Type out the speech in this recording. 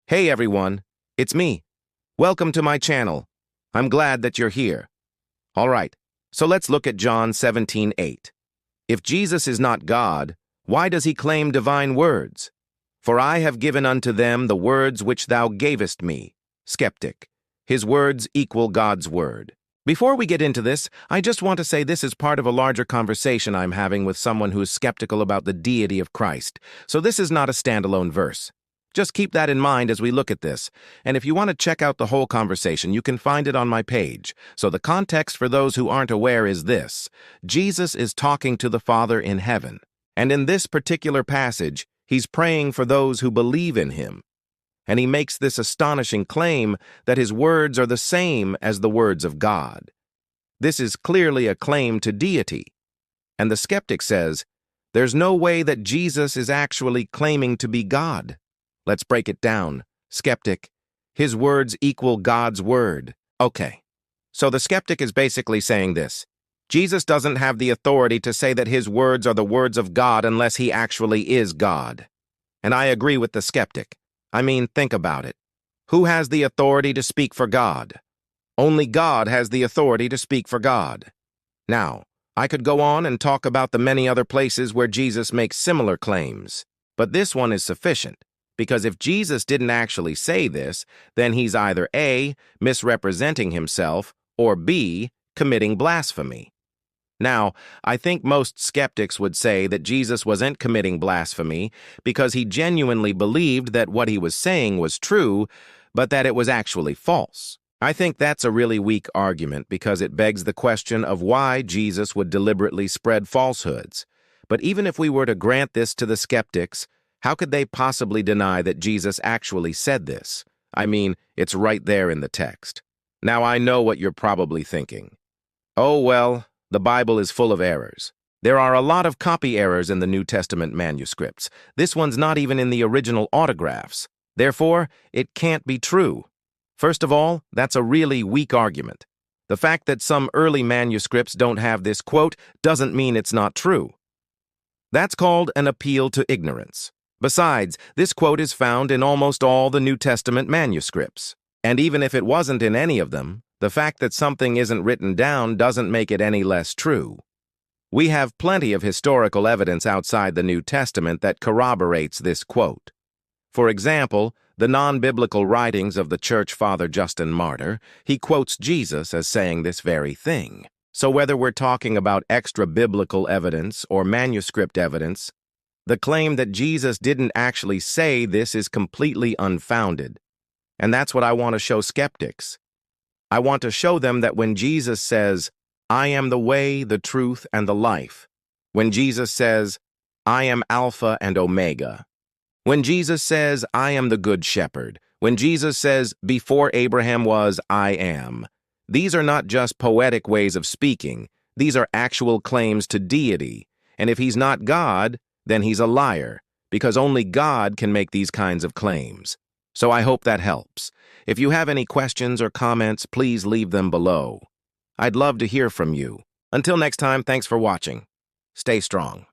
Hey everyone, it's me. Welcome to my channel. I'm glad that you're here. All right, so let's look at John 17:8. If Jesus is not God, why does he claim divine words? For I have given unto them the words which thou gavest me. Skeptic. His words equal God's word. Before we get into this, I just want to say this is part of a larger conversation I'm having with someone who is skeptical about the deity of Christ. So this is not a standalone verse. Just keep that in mind as we look at this, and if you want to check out the whole conversation, you can find it on my page. So the context for those who aren't aware is this. Jesus is talking to the Father in heaven, and in this particular passage, he's praying for those who believe in him. And he makes this astonishing claim that his words are the same as the words of God. This is clearly a claim to deity. And the skeptic says, there's no way that Jesus is actually claiming to be God. Let's break it down. Skeptic, his words equal God's word. Okay, so the skeptic is basically saying this. Jesus doesn't have the authority to say that his words are the words of God unless he actually is God. And I agree with the skeptic. I mean, think about it. Who has the authority to speak for God? Only God has the authority to speak for God. Now, I could go on and talk about the many other places where Jesus makes similar claims, but this one is sufficient. Because if Jesus didn't actually say this, then he's either A, misrepresenting himself, or B, committing blasphemy. Now, I think most skeptics would say that Jesus wasn't committing blasphemy because he genuinely believed that what he was saying was true, but that it was actually false. I think that's a really weak argument because it begs the question of why Jesus would deliberately spread falsehoods. But even if we were to grant this to the skeptics, how could they possibly deny that Jesus actually said this? I mean, it's right there in the text. Now, I know what you're probably thinking. Oh, well, the Bible is full of errors. There are a lot of copy errors in the New Testament manuscripts. This one's not even in the original autographs. Therefore, it can't be true. First of all, that's a really weak argument. The fact that some early manuscripts don't have this quote doesn't mean it's not true. That's called an appeal to ignorance. Besides, this quote is found in almost all the New Testament manuscripts. And even if it wasn't in any of them, the fact that something isn't written down doesn't make it any less true. We have plenty of historical evidence outside the New Testament that corroborates this quote. For example, the non-biblical writings of the Church Father Justin Martyr, he quotes Jesus as saying this very thing. So whether we're talking about extra-biblical evidence or manuscript evidence, the claim that Jesus didn't actually say this is completely unfounded. And that's what I want to show skeptics. I want to show them that when Jesus says, I am the way, the truth, and the life, when Jesus says, I am Alpha and Omega, when Jesus says, I am the Good Shepherd, when Jesus says, before Abraham was, I am, these are not just poetic ways of speaking. These are actual claims to deity. And if he's not God, then he's a liar, because only God can make these kinds of claims. So I hope that helps. If you have any questions or comments, please leave them below. I'd love to hear from you. Until next time, thanks for watching. Stay strong.